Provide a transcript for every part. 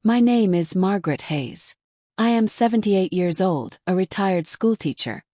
My name is Margaret Hayes. I am 78 years old, a retired schoolteacher,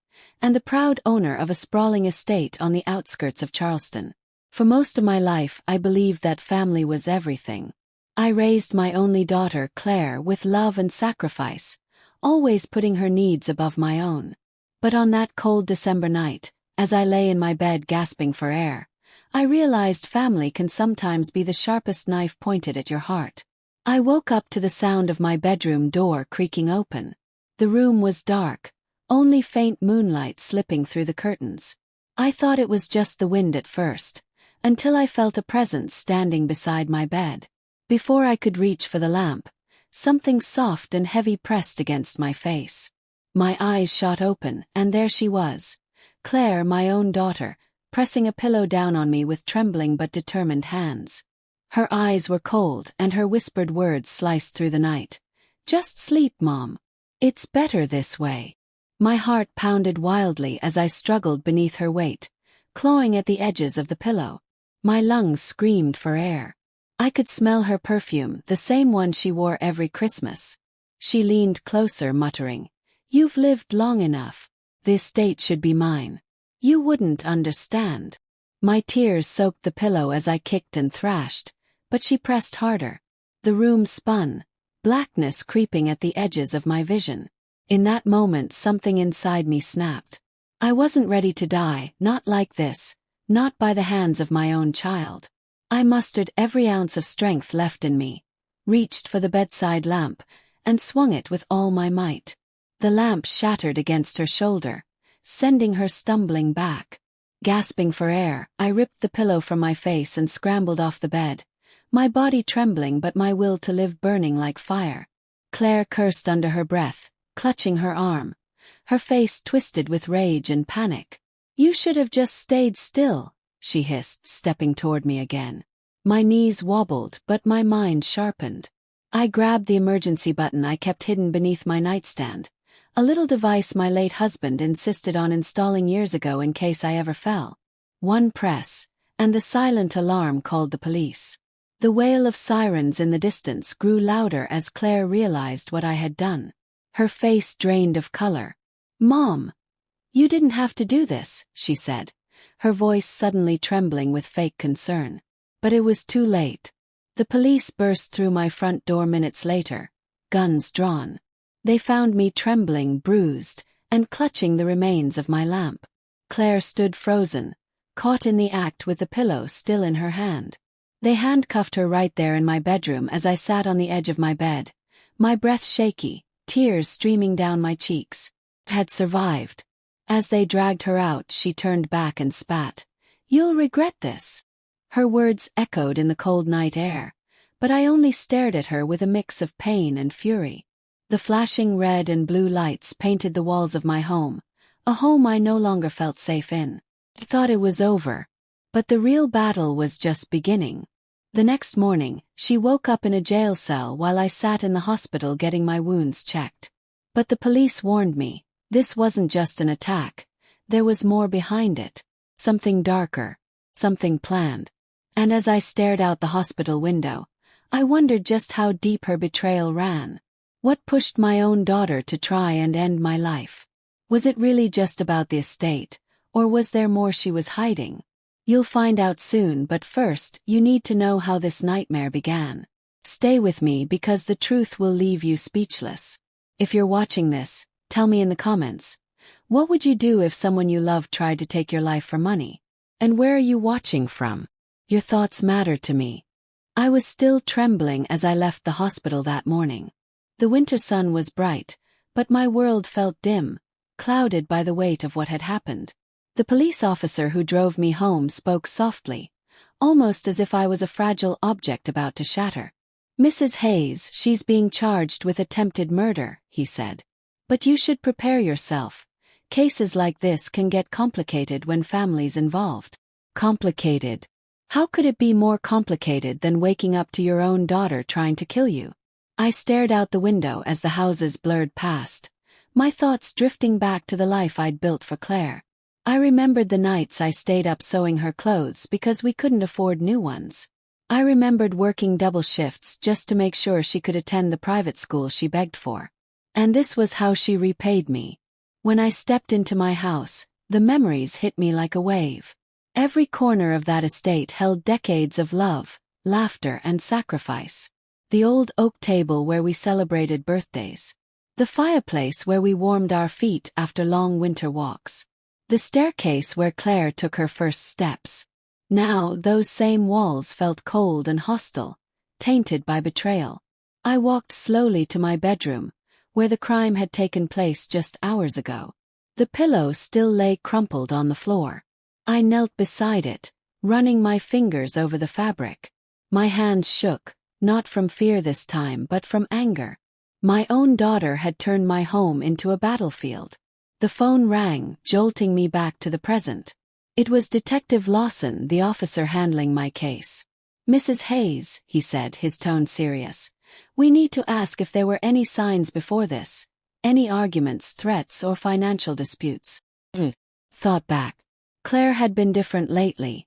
and the proud owner of a sprawling estate on the outskirts of Charleston. For most of my life, I believed that family was everything. I raised my only daughter, Claire, with love and sacrifice, always putting her needs above my own. But on that cold December night, as I lay in my bed gasping for air, I realized family can sometimes be the sharpest knife pointed at your heart. I woke up to the sound of my bedroom door creaking open. The room was dark, only faint moonlight slipping through the curtains. I thought it was just the wind at first, until I felt a presence standing beside my bed. Before I could reach for the lamp, something soft and heavy pressed against my face. My eyes shot open, and there she was, Claire, my own daughter, pressing a pillow down on me with trembling but determined hands. Her eyes were cold, and her whispered words sliced through the night. "Just sleep, Mom. It's better this way." My heart pounded wildly as I struggled beneath her weight, clawing at the edges of the pillow. My lungs screamed for air. I could smell her perfume, the same one she wore every Christmas. She leaned closer, muttering, "You've lived long enough. This estate should be mine. You wouldn't understand." My tears soaked the pillow as I kicked and thrashed, but she pressed harder. The room spun, blackness creeping at the edges of my vision. In that moment, something inside me snapped. I wasn't ready to die, not like this, not by the hands of my own child. I mustered every ounce of strength left in me, reached for the bedside lamp, and swung it with all my might. The lamp shattered against her shoulder, sending her stumbling back. Gasping for air, I ripped the pillow from my face and scrambled off the bed, my body trembling but my will to live burning like fire. Claire cursed under her breath, clutching her arm, her face twisted with rage and panic. "You should have just stayed still," she hissed, stepping toward me again. My knees wobbled, but my mind sharpened. I grabbed the emergency button I kept hidden beneath my nightstand, a little device my late husband insisted on installing years ago in case I ever fell. One press, and the silent alarm called the police. The wail of sirens in the distance grew louder as Claire realized what I had done. Her face drained of color. "Mom, you didn't have to do this," she said, her voice suddenly trembling with fake concern. But it was too late. The police burst through my front door minutes later, guns drawn. They found me trembling, bruised, and clutching the remains of my lamp. Claire stood frozen, caught in the act with the pillow still in her hand. They handcuffed her right there in my bedroom as I sat on the edge of my bed, my breath shaky, tears streaming down my cheeks. Had survived. As they dragged her out, she turned back and spat. "You'll regret this." Her words echoed in the cold night air, but I only stared at her with a mix of pain and fury. The flashing red and blue lights painted the walls of my home, a home I no longer felt safe in. I thought it was over, but the real battle was just beginning. The next morning, she woke up in a jail cell while I sat in the hospital getting my wounds checked. But the police warned me, this wasn't just an attack, there was more behind it. Something darker, something planned. And as I stared out the hospital window, I wondered just how deep her betrayal ran. What pushed my own daughter to try and end my life? Was it really just about the estate, or was there more she was hiding? You'll find out soon, but first, you need to know how this nightmare began. Stay with me because the truth will leave you speechless. If you're watching this, tell me in the comments, what would you do if someone you love tried to take your life for money? And where are you watching from? Your thoughts matter to me. I was still trembling as I left the hospital that morning. The winter sun was bright, but my world felt dim, clouded by the weight of what had happened. The police officer who drove me home spoke softly, almost as if I was a fragile object about to shatter. "Mrs. Hayes, she's being charged with attempted murder," he said. "But you should prepare yourself. Cases like this can get complicated when family's involved." Complicated? How could it be more complicated than waking up to your own daughter trying to kill you? I stared out the window as the houses blurred past, my thoughts drifting back to the life I'd built for Claire. I remembered the nights I stayed up sewing her clothes because we couldn't afford new ones. I remembered working double shifts just to make sure she could attend the private school she begged for. And this was how she repaid me. When I stepped into my house, the memories hit me like a wave. Every corner of that estate held decades of love, laughter, and sacrifice. The old oak table where we celebrated birthdays. The fireplace where we warmed our feet after long winter walks. The staircase where Claire took her first steps. Now, those same walls felt cold and hostile, tainted by betrayal. I walked slowly to my bedroom, where the crime had taken place just hours ago. The pillow still lay crumpled on the floor. I knelt beside it, running my fingers over the fabric. My hands shook, not from fear this time but from anger. My own daughter had turned my home into a battlefield. The phone rang, jolting me back to the present. It was Detective Lawson, the officer handling my case. "Mrs. Hayes," he said, his tone serious. "We need to ask if there were any signs before this. Any arguments, threats, or financial disputes." Thought back. Claire had been different lately.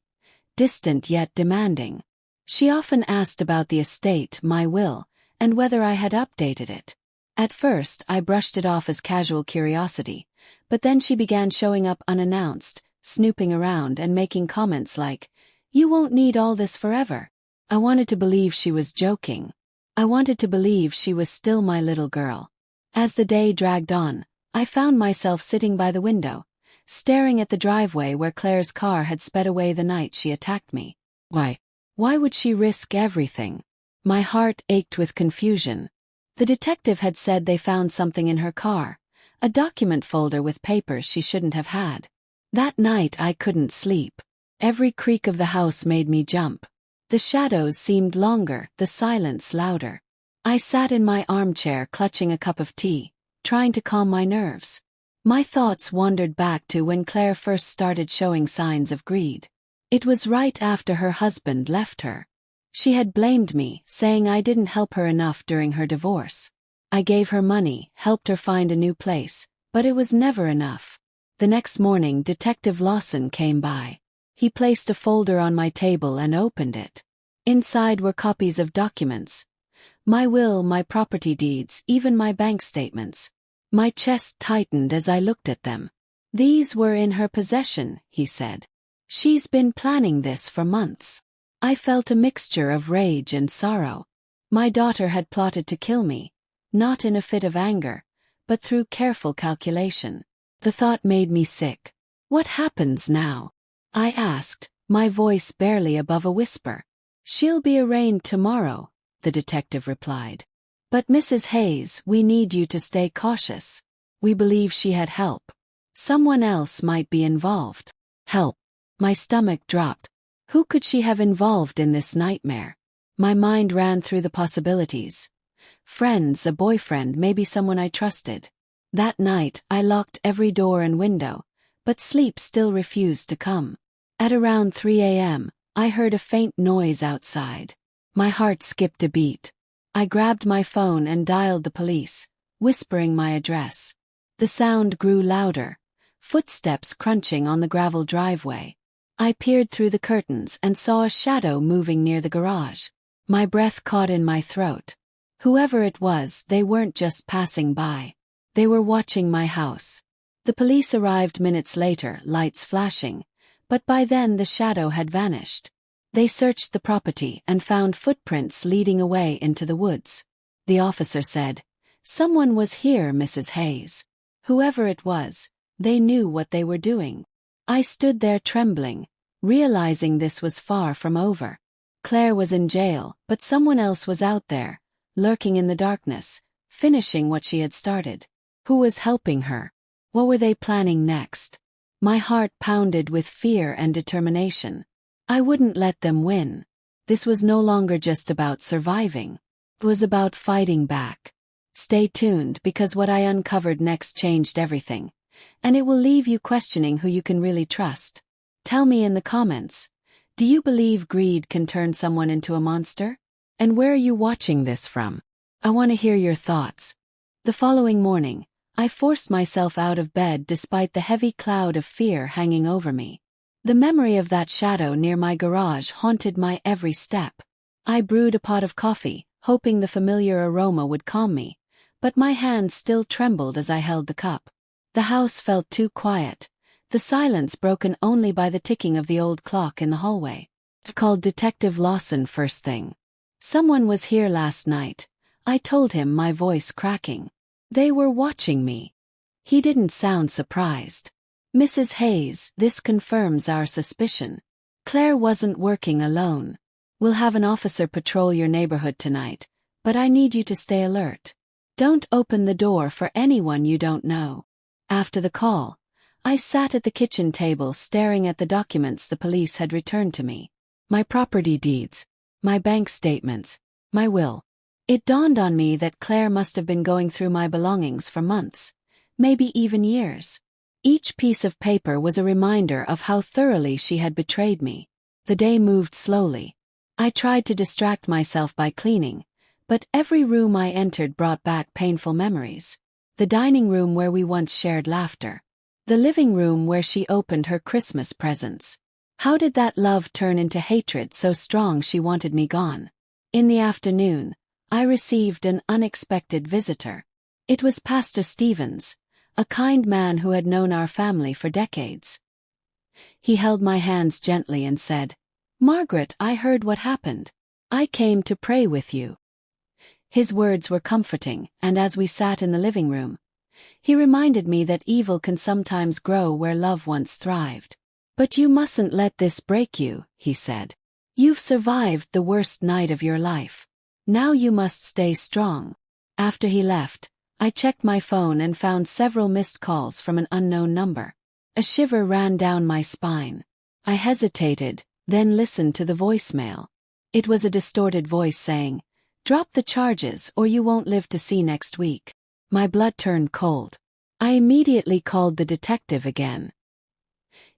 Distant yet demanding. She often asked about the estate, my will, and whether I had updated it. At first, I brushed it off as casual curiosity, but then she began showing up unannounced, snooping around and making comments like, "You won't need all this forever." I wanted to believe she was joking. I wanted to believe she was still my little girl. As the day dragged on, I found myself sitting by the window, staring at the driveway where Claire's car had sped away the night she attacked me. Why would she risk everything? My heart ached with confusion. The detective had said they found something in her car, a document folder with papers she shouldn't have had. That night I couldn't sleep. Every creak of the house made me jump. The shadows seemed longer, the silence louder. I sat in my armchair clutching a cup of tea, trying to calm my nerves. My thoughts wandered back to when Claire first started showing signs of greed. It was right after her husband left her. She had blamed me, saying I didn't help her enough during her divorce. I gave her money, helped her find a new place, but it was never enough. The next morning, Detective Lawson came by. He placed a folder on my table and opened it. Inside were copies of documents. My will, my property deeds, even my bank statements. My chest tightened as I looked at them. "These were in her possession," he said. "She's been planning this for months." I felt a mixture of rage and sorrow. My daughter had plotted to kill me, not in a fit of anger, but through careful calculation. The thought made me sick. "What happens now?" I asked, my voice barely above a whisper. "She'll be arraigned tomorrow," the detective replied. "But Mrs. Hayes, we need you to stay cautious. We believe she had help. Someone else might be involved." Help. My stomach dropped. Who could she have involved in this nightmare? My mind ran through the possibilities. Friends, a boyfriend, maybe someone I trusted. That night, I locked every door and window, but sleep still refused to come. At around 3 a.m., I heard a faint noise outside. My heart skipped a beat. I grabbed my phone and dialed the police, whispering my address. The sound grew louder, footsteps crunching on the gravel driveway. I peered through the curtains and saw a shadow moving near the garage. My breath caught in my throat. Whoever it was, they weren't just passing by. They were watching my house. The police arrived minutes later, lights flashing, but by then the shadow had vanished. They searched the property and found footprints leading away into the woods. The officer said, "Someone was here, Mrs. Hayes." Whoever it was, they knew what they were doing. I stood there trembling, realizing this was far from over. Claire was in jail, but someone else was out there, lurking in the darkness, finishing what she had started. Who was helping her? What were they planning next? My heart pounded with fear and determination. I wouldn't let them win. This was no longer just about surviving. It was about fighting back. Stay tuned, because what I uncovered next changed everything. And it will leave you questioning who you can really trust. Tell me in the comments, do you believe greed can turn someone into a monster? And where are you watching this from? I want to hear your thoughts. The following morning, I forced myself out of bed despite the heavy cloud of fear hanging over me. The memory of that shadow near my garage haunted my every step. I brewed a pot of coffee, hoping the familiar aroma would calm me, but my hands still trembled as I held the cup. The house felt too quiet, the silence broken only by the ticking of the old clock in the hallway. I called Detective Lawson first thing. "Someone was here last night," I told him, my voice cracking. "They were watching me." He didn't sound surprised. "Mrs. Hayes, this confirms our suspicion. Claire wasn't working alone. We'll have an officer patrol your neighborhood tonight, but I need you to stay alert. Don't open the door for anyone you don't know." After the call, I sat at the kitchen table staring at the documents the police had returned to me. My property deeds, my bank statements, my will. It dawned on me that Claire must have been going through my belongings for months, maybe even years. Each piece of paper was a reminder of how thoroughly she had betrayed me. The day moved slowly. I tried to distract myself by cleaning, but every room I entered brought back painful memories. The dining room where we once shared laughter. The living room where she opened her Christmas presents. How did that love turn into hatred so strong she wanted me gone? In the afternoon, I received an unexpected visitor. It was Pastor Stevens, a kind man who had known our family for decades. He held my hands gently and said, "Margaret, I heard what happened. I came to pray with you." His words were comforting, and as we sat in the living room, he reminded me that evil can sometimes grow where love once thrived. "But you mustn't let this break you," he said. "You've survived the worst night of your life. Now you must stay strong." After he left, I checked my phone and found several missed calls from an unknown number. A shiver ran down my spine. I hesitated, then listened to the voicemail. It was a distorted voice saying, "Drop the charges or you won't live to see next week." My blood turned cold. I immediately called the detective again.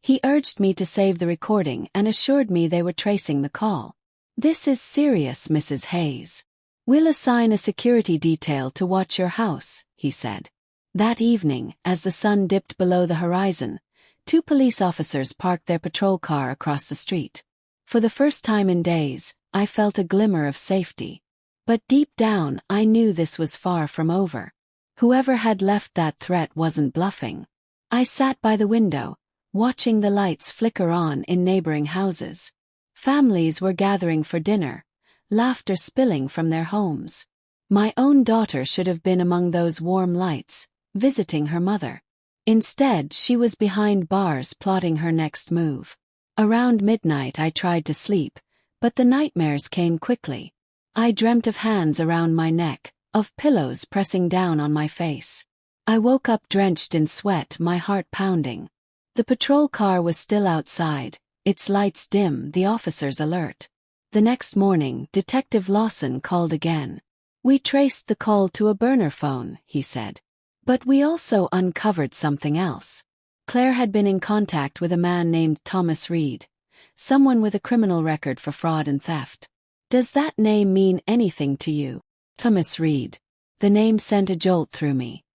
He urged me to save the recording and assured me they were tracing the call. "This is serious, Mrs. Hayes. We'll assign a security detail to watch your house," he said. That evening, as the sun dipped below the horizon, 2 police officers parked their patrol car across the street. For the first time in days, I felt a glimmer of safety. But deep down, I knew this was far from over. Whoever had left that threat wasn't bluffing. I sat by the window, watching the lights flicker on in neighboring houses. Families were gathering for dinner, laughter spilling from their homes. My own daughter should have been among those warm lights, visiting her mother. Instead, she was behind bars plotting her next move. Around midnight I tried to sleep, but the nightmares came quickly. I dreamt of hands around my neck, of pillows pressing down on my face. I woke up drenched in sweat, my heart pounding. The patrol car was still outside, its lights dim, the officers alert. The next morning, Detective Lawson called again. "We traced the call to a burner phone," he said. "But we also uncovered something else." Claire had been in contact with a man named Thomas Reed, someone with a criminal record for fraud and theft. "Does that name mean anything to you?" Thomas Reed. The name sent a jolt through me.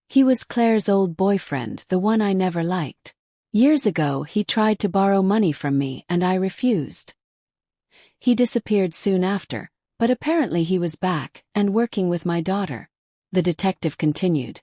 He was Claire's old boyfriend, the one I never liked. Years ago, he tried to borrow money from me and I refused. He disappeared soon after, but apparently he was back and working with my daughter. The detective continued.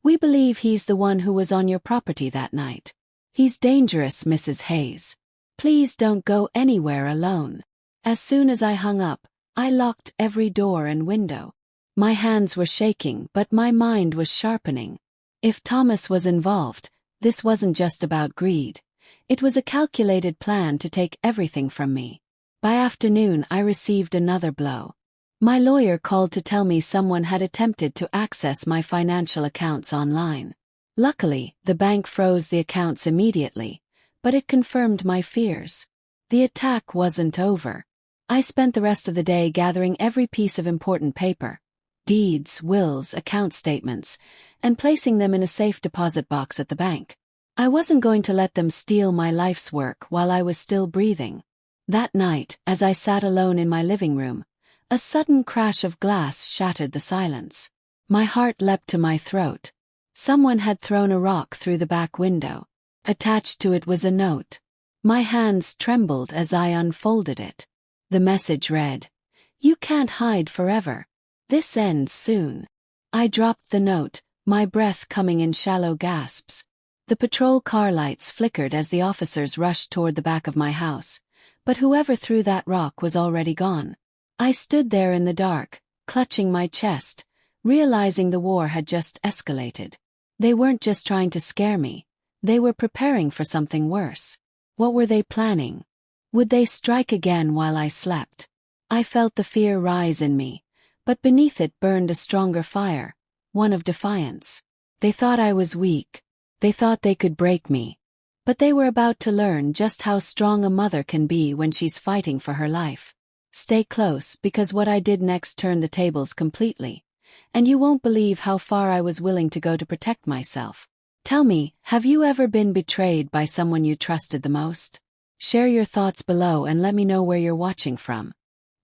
"We believe he's the one who was on your property that night. He's dangerous, Mrs. Hayes. Please don't go anywhere alone." As soon as I hung up, I locked every door and window. My hands were shaking, but my mind was sharpening. If Thomas was involved, this wasn't just about greed. It was a calculated plan to take everything from me. By afternoon, I received another blow. My lawyer called to tell me someone had attempted to access my financial accounts online. Luckily, the bank froze the accounts immediately, but it confirmed my fears. The attack wasn't over. I spent the rest of the day gathering every piece of important paper, deeds, wills, account statements, and placing them in a safe deposit box at the bank. I wasn't going to let them steal my life's work while I was still breathing. That night, as I sat alone in my living room, a sudden crash of glass shattered the silence. My heart leapt to my throat. Someone had thrown a rock through the back window. Attached to it was a note. My hands trembled as I unfolded it. The message read, You can't hide forever. This ends soon. I dropped the note, my breath coming in shallow gasps. The patrol car lights flickered as the officers rushed toward the back of my house, but whoever threw that rock was already gone. I stood there in the dark, clutching my chest, realizing the war had just escalated. They weren't just trying to scare me, they were preparing for something worse. What were they planning? Would they strike again while I slept? I felt the fear rise in me, but beneath it burned a stronger fire, one of defiance. They thought I was weak. They thought they could break me. But they were about to learn just how strong a mother can be when she's fighting for her life. Stay close, because what I did next turned the tables completely. And you won't believe how far I was willing to go to protect myself. Tell me, have you ever been betrayed by someone you trusted the most? Share your thoughts below and let me know where you're watching from.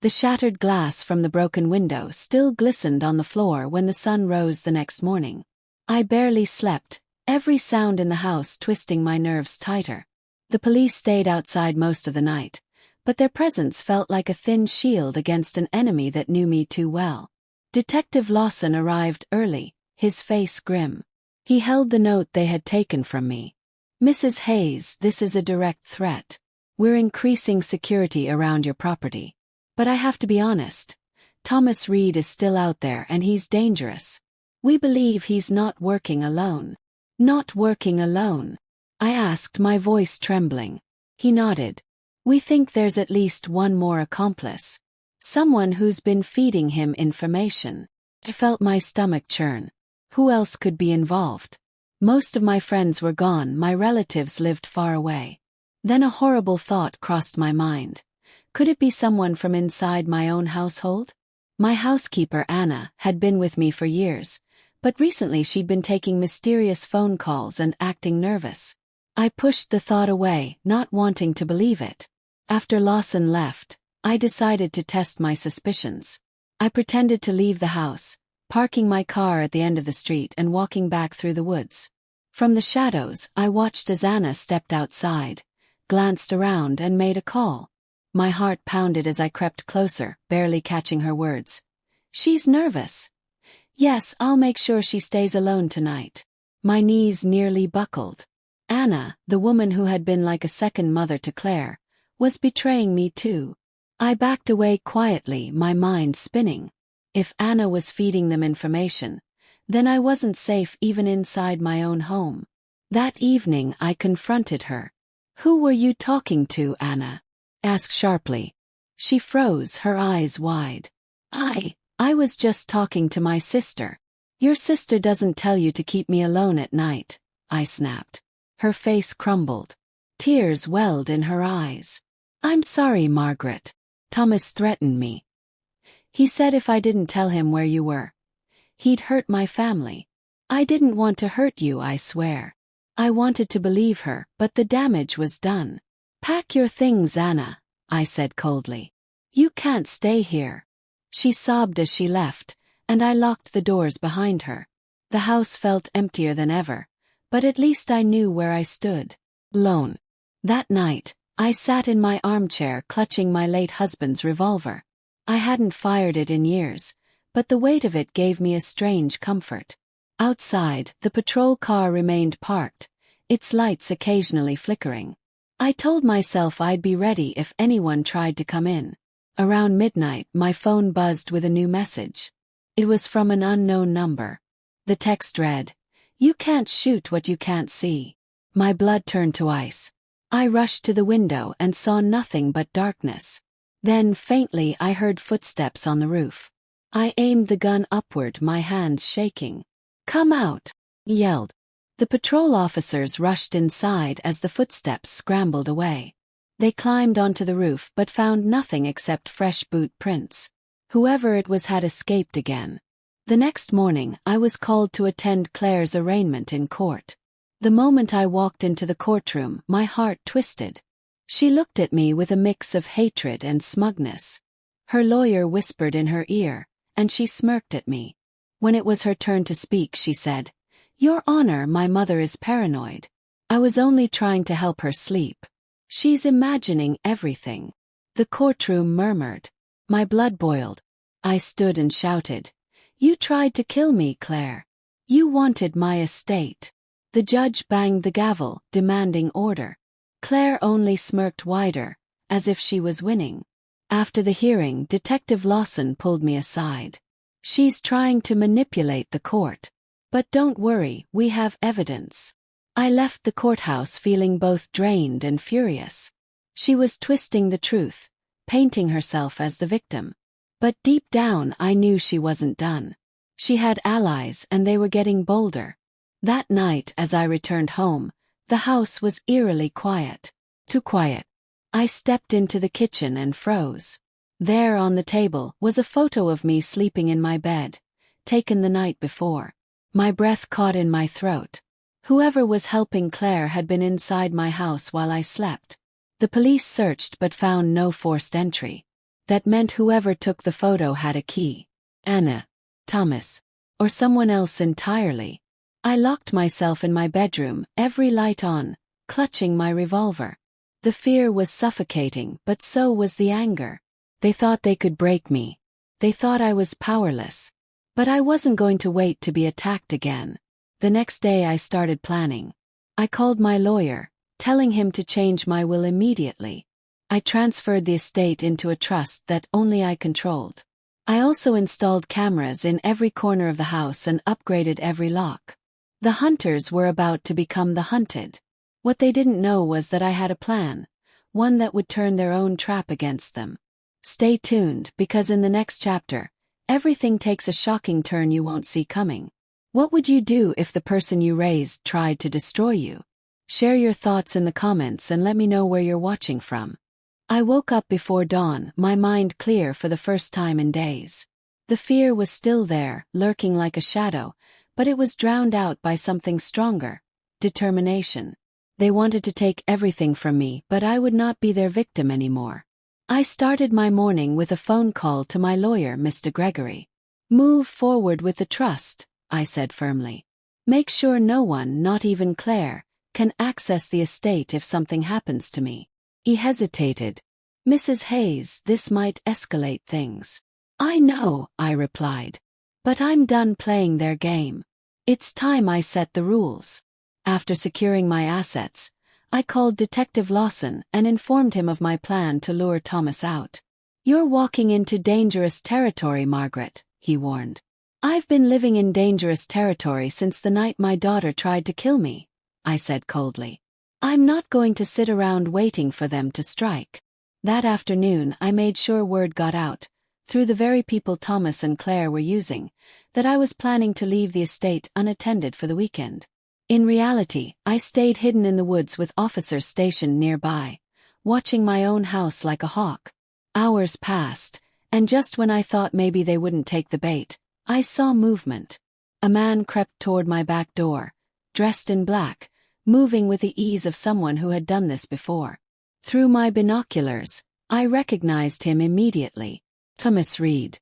The shattered glass from the broken window still glistened on the floor when the sun rose the next morning. I barely slept, every sound in the house twisting my nerves tighter. The police stayed outside most of the night, but their presence felt like a thin shield against an enemy that knew me too well. Detective Lawson arrived early, his face grim. He held the note they had taken from me. Mrs. Hayes, this is a direct threat. We're increasing security around your property. But I have to be honest. Thomas Reed is still out there and he's dangerous. We believe he's not working alone. Not working alone? I asked, my voice trembling. He nodded. We think there's at least one more accomplice. Someone who's been feeding him information. I felt my stomach churn. Who else could be involved? Most of my friends were gone, my relatives lived far away. Then a horrible thought crossed my mind. Could it be someone from inside my own household? My housekeeper, Anna, had been with me for years, but recently she'd been taking mysterious phone calls and acting nervous. I pushed the thought away, not wanting to believe it. After Lawson left, I decided to test my suspicions. I pretended to leave the house, parking my car at the end of the street and walking back through the woods. From the shadows, I watched as Anna stepped outside, glanced around and made a call. My heart pounded as I crept closer, barely catching her words. She's nervous. Yes, I'll make sure she stays alone tonight. My knees nearly buckled. Anna, the woman who had been like a second mother to Claire, was betraying me too. I backed away quietly, my mind spinning. If Anna was feeding them information, then I wasn't safe even inside my own home. That evening I confronted her. Who were you talking to, Anna? Asked sharply. She froze, her eyes wide. I was just talking to my sister. Your sister doesn't tell you to keep me alone at night, I snapped. Her face crumbled. Tears welled in her eyes. I'm sorry, Margaret. Thomas threatened me. He said if I didn't tell him where you were, he'd hurt my family. I didn't want to hurt you, I swear. I wanted to believe her, but the damage was done. Pack your things, Anna, I said coldly. You can't stay here. She sobbed as she left, and I locked the doors behind her. The house felt emptier than ever, but at least I knew where I stood. Alone. That night, I sat in my armchair clutching my late husband's revolver. I hadn't fired it in years, but the weight of it gave me a strange comfort. Outside, the patrol car remained parked, its lights occasionally flickering. I told myself I'd be ready if anyone tried to come in. Around midnight, my phone buzzed with a new message. It was from an unknown number. The text read, "You can't shoot what you can't see." My blood turned to ice. I rushed to the window and saw nothing but darkness. Then, faintly, I heard footsteps on the roof. I aimed the gun upward, my hands shaking. "Come out!" he yelled. The patrol officers rushed inside as the footsteps scrambled away. They climbed onto the roof but found nothing except fresh boot prints. Whoever it was had escaped again. The next morning, I was called to attend Claire's arraignment in court. The moment I walked into the courtroom, my heart twisted. She looked at me with a mix of hatred and smugness. Her lawyer whispered in her ear, and she smirked at me. When it was her turn to speak, she said, "Your Honor, my mother is paranoid. I was only trying to help her sleep. She's imagining everything." The courtroom murmured. My blood boiled. I stood and shouted, "You tried to kill me, Claire. You wanted my estate." The judge banged the gavel, demanding order. Claire only smirked wider, as if she was winning. After the hearing, Detective Lawson pulled me aside. "She's trying to manipulate the court. But don't worry, we have evidence." I left the courthouse feeling both drained and furious. She was twisting the truth, painting herself as the victim. But deep down I knew she wasn't done. She had allies and they were getting bolder. That night as I returned home, the house was eerily quiet. Too quiet. I stepped into the kitchen and froze. There on the table was a photo of me sleeping in my bed, taken the night before. My breath caught in my throat. Whoever was helping Claire had been inside my house while I slept. The police searched but found no forced entry. That meant whoever took the photo had a key. Anna, Thomas, or someone else entirely. I locked myself in my bedroom, every light on, clutching my revolver. The fear was suffocating, but so was the anger. They thought they could break me. They thought I was powerless. But I wasn't going to wait to be attacked again. The next day I started planning. I called my lawyer, telling him to change my will immediately. I transferred the estate into a trust that only I controlled. I also installed cameras in every corner of the house and upgraded every lock. The hunters were about to become the hunted. What they didn't know was that I had a plan, one that would turn their own trap against them. Stay tuned, because in the next chapter, everything takes a shocking turn you won't see coming. What would you do if the person you raised tried to destroy you? Share your thoughts in the comments and let me know where you're watching from. I woke up before dawn, my mind clear for the first time in days. The fear was still there, lurking like a shadow, but it was drowned out by something stronger: determination. They wanted to take everything from me, but I would not be their victim anymore. I started my morning with a phone call to my lawyer, Mr. Gregory. "Move forward with the trust," I said firmly. "Make sure no one, not even Claire, can access the estate if something happens to me." He hesitated. "Mrs. Hayes, this might escalate things." "I know," I replied. "But I'm done playing their game. It's time I set the rules." After securing my assets, I called Detective Lawson and informed him of my plan to lure Thomas out. "You're walking into dangerous territory, Margaret," he warned. "I've been living in dangerous territory since the night my daughter tried to kill me," I said coldly. "I'm not going to sit around waiting for them to strike." That afternoon I made sure word got out, through the very people Thomas and Claire were using, that I was planning to leave the estate unattended for the weekend. In reality, I stayed hidden in the woods with officers stationed nearby, watching my own house like a hawk. Hours passed, and just when I thought maybe they wouldn't take the bait, I saw movement. A man crept toward my back door, dressed in black, moving with the ease of someone who had done this before. Through my binoculars, I recognized him immediately: Thomas Reed.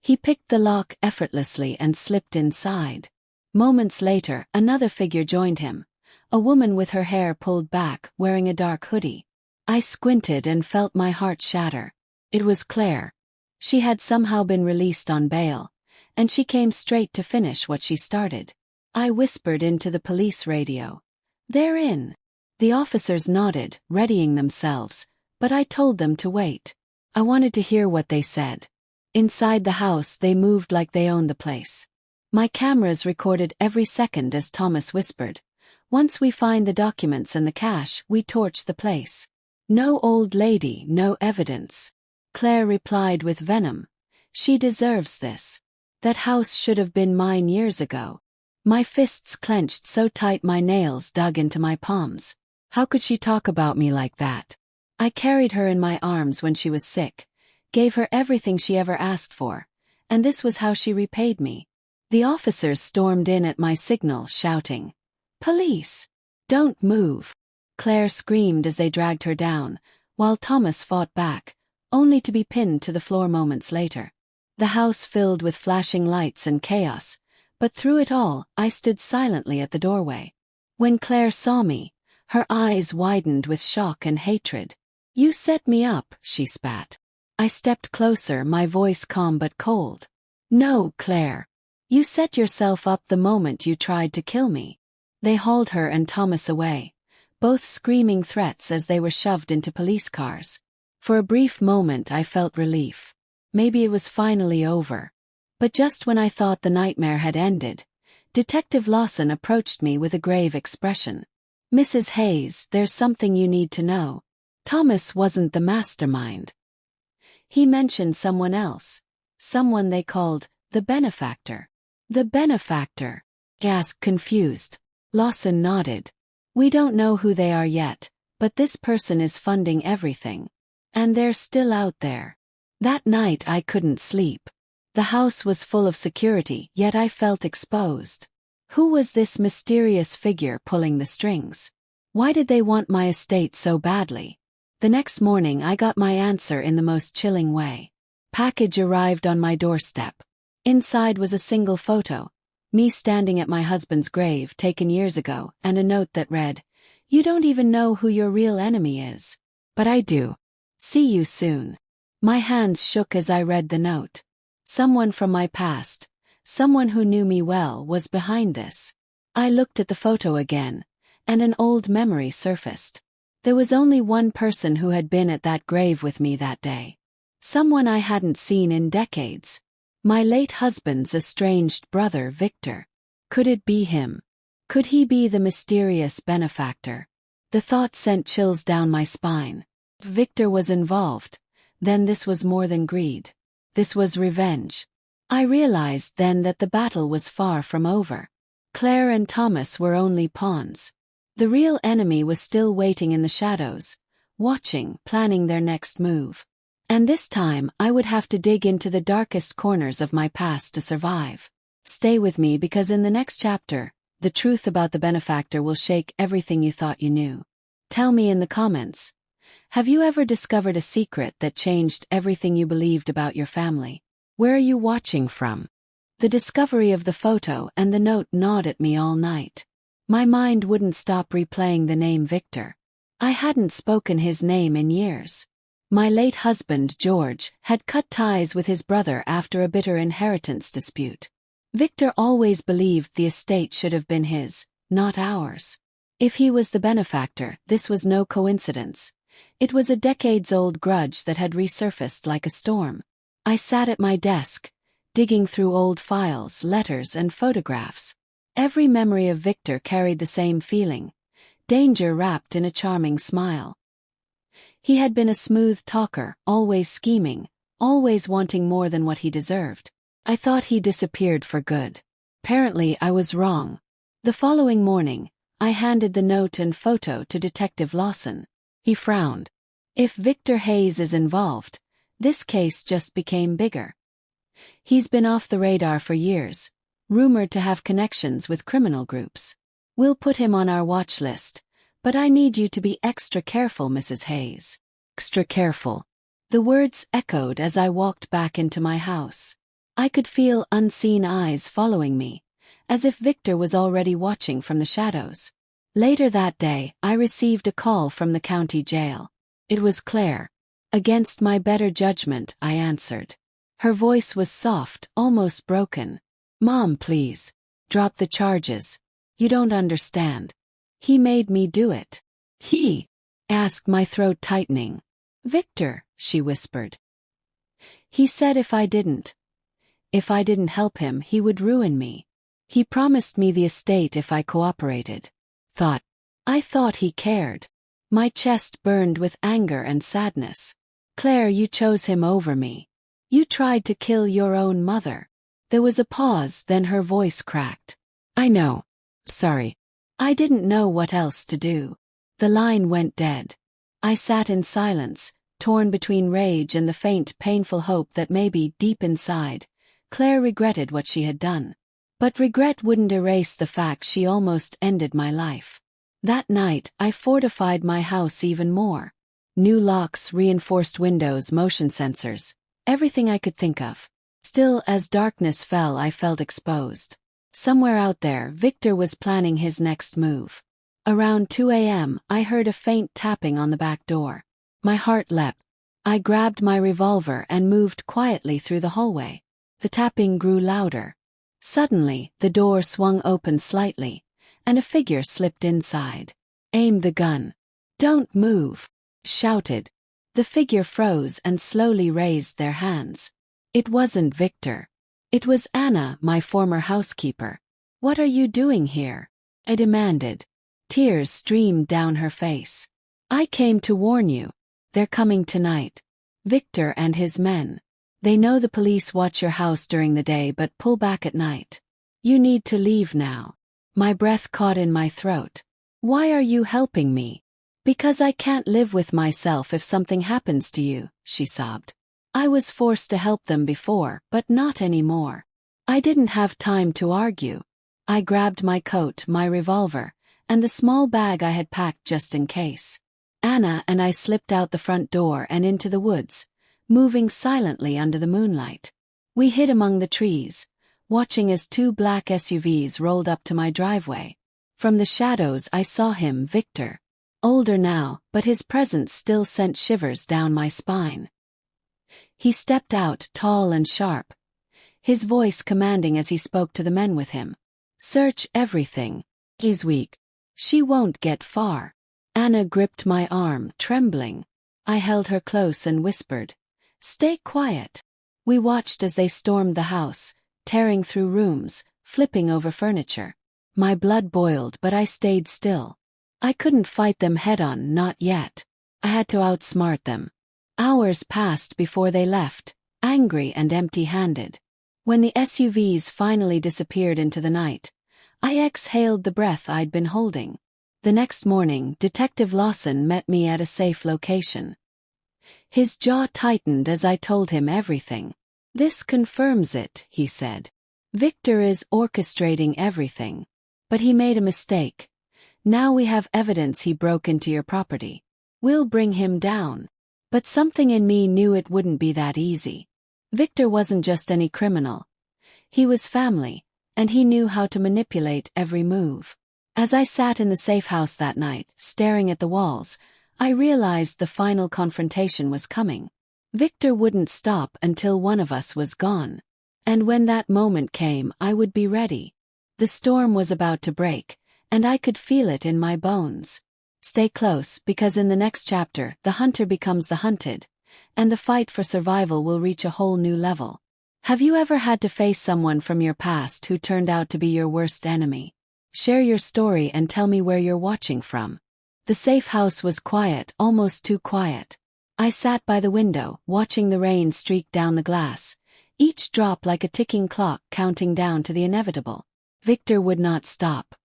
He picked the lock effortlessly and slipped inside. Moments later, another figure joined him, a woman with her hair pulled back, wearing a dark hoodie. I squinted and felt my heart shatter. It was Claire. She had somehow been released on bail, and she came straight to finish what she started. I whispered into the police radio, "They're in." The officers nodded, readying themselves, but I told them to wait. I wanted to hear what they said. Inside the house they moved like they owned the place. My cameras recorded every second as Thomas whispered, "Once we find the documents and the cash, we torch the place. No old lady, no evidence." Claire replied with venom, "She deserves this. That house should have been mine years ago." My fists clenched so tight my nails dug into my palms. How could she talk about me like that? I carried her in my arms when she was sick, gave her everything she ever asked for, and this was how she repaid me. The officers stormed in at my signal, shouting, "Police! Don't move!" Claire screamed as they dragged her down, while Thomas fought back, only to be pinned to the floor moments later. The house filled with flashing lights and chaos, but through it all, I stood silently at the doorway. When Claire saw me, her eyes widened with shock and hatred. "You set me up," she spat. I stepped closer, my voice calm but cold. No, Claire. You set yourself up the moment you tried to kill me. They hauled her and Thomas away, both screaming threats as they were shoved into police cars. For a brief moment I felt relief. Maybe it was finally over. But just when I thought the nightmare had ended, Detective Lawson approached me with a grave expression. Mrs. Hayes, there's something you need to know. Thomas wasn't the mastermind. He mentioned someone else. Someone they called the benefactor. The benefactor? Gasped, confused. Lawson nodded. We don't know who they are yet, but this person is funding everything. And they're still out there. That night I couldn't sleep. The house was full of security, yet I felt exposed. Who was this mysterious figure pulling the strings? Why did they want my estate so badly? The next morning I got my answer in the most chilling way. Package arrived on my doorstep. Inside was a single photo, me standing at my husband's grave taken years ago, and a note that read, "You don't even know who your real enemy is. But I do. See you soon." My hands shook as I read the note. Someone from my past, someone who knew me well, was behind this. I looked at the photo again, and an old memory surfaced. There was only one person who had been at that grave with me that day. Someone I hadn't seen in decades. My late husband's estranged brother, Victor. Could it be him? Could he be the mysterious benefactor? The thought sent chills down my spine. If Victor was involved, then this was more than greed. This was revenge. I realized then that the battle was far from over. Claire and Thomas were only pawns. The real enemy was still waiting in the shadows, watching, planning their next move. And this time I would have to dig into the darkest corners of my past to survive. Stay with me, because in the next chapter, the truth about the benefactor will shake everything you thought you knew. Tell me in the comments. Have you ever discovered a secret that changed everything you believed about your family? Where are you watching from? The discovery of the photo and the note gnawed at me all night. My mind wouldn't stop replaying the name Victor. I hadn't spoken his name in years. My late husband, George, had cut ties with his brother after a bitter inheritance dispute. Victor always believed the estate should have been his, not ours. If he was the benefactor, this was no coincidence. It was a decades-old grudge that had resurfaced like a storm. I sat at my desk, digging through old files, letters, and photographs. Every memory of Victor carried the same feeling, danger wrapped in a charming smile. He had been a smooth talker, always scheming, always wanting more than what he deserved. I thought he disappeared for good. Apparently I was wrong. The following morning, I handed the note and photo to Detective Lawson. He frowned. If Victor Hayes is involved, this case just became bigger. He's been off the radar for years, rumored to have connections with criminal groups. We'll put him on our watch list, but I need you to be extra careful, Mrs. Hayes. Extra careful. The words echoed as I walked back into my house. I could feel unseen eyes following me, as if Victor was already watching from the shadows. Later that day, I received a call from the county jail. It was Claire. Against my better judgment, I answered. Her voice was soft, almost broken. "Mom, please. Drop the charges. You don't understand. He made me do it." "He?" asked, my throat tightening. "Victor," she whispered. "He said if I didn't help him, he would ruin me. He promised me the estate if I cooperated." I thought he cared. My chest burned with anger and sadness. "Claire, you chose him over me. You tried to kill your own mother." There was a pause, then her voice cracked. "I know. Sorry." I didn't know what else to do. The line went dead. I sat in silence, torn between rage and the faint, painful hope that maybe, deep inside, Claire regretted what she had done. But regret wouldn't erase the fact she almost ended my life. That night, I fortified my house even more. New locks, reinforced windows, motion sensors, everything I could think of. Still, as darkness fell, I felt exposed. Somewhere out there, Victor was planning his next move. Around 2 a.m., I heard a faint tapping on the back door. My heart leapt. I grabbed my revolver and moved quietly through the hallway. The tapping grew louder. Suddenly, the door swung open slightly, and a figure slipped inside. "Aim the gun. Don't move," shouted. The figure froze and slowly raised their hands. It wasn't Victor. It was Anna, my former housekeeper. "What are you doing here?" I demanded. Tears streamed down her face. "I came to warn you. They're coming tonight. Victor and his men. They know the police watch your house during the day but pull back at night. You need to leave now." My breath caught in my throat. "Why are you helping me?" "Because I can't live with myself if something happens to you," she sobbed. "I was forced to help them before, but not anymore." I didn't have time to argue. I grabbed my coat, my revolver, and the small bag I had packed just in case. Anna and I slipped out the front door and into the woods, moving silently under the moonlight. We hid among the trees, watching as 2 black SUVs rolled up to my driveway. From the shadows I saw him, Victor. Older now, but his presence still sent shivers down my spine. He stepped out, tall and sharp, his voice commanding as he spoke to the men with him. "Search everything. He's weak. She won't get far." Anna gripped my arm, trembling. I held her close and whispered, "Stay quiet." We watched as they stormed the house, tearing through rooms, flipping over furniture. My blood boiled, but I stayed still. I couldn't fight them head-on, not yet. I had to outsmart them. Hours passed before they left, angry and empty-handed. When the SUVs finally disappeared into the night, I exhaled the breath I'd been holding. The next morning, Detective Lawson met me at a safe location. His jaw tightened as I told him everything. "This confirms it," he said. "Victor is orchestrating everything. But he made a mistake. Now we have evidence he broke into your property. We'll bring him down." But something in me knew it wouldn't be that easy. Victor wasn't just any criminal. He was family, and he knew how to manipulate every move. As I sat in the safe house that night, staring at the walls, I realized the final confrontation was coming. Victor wouldn't stop until one of us was gone. And when that moment came, I would be ready. The storm was about to break, and I could feel it in my bones. Stay close, because in the next chapter, the hunter becomes the hunted, and the fight for survival will reach a whole new level. Have you ever had to face someone from your past who turned out to be your worst enemy? Share your story and tell me where you're watching from. The safe house was quiet, almost too quiet. I sat by the window, watching the rain streak down the glass, each drop like a ticking clock counting down to the inevitable. Victor would not stop.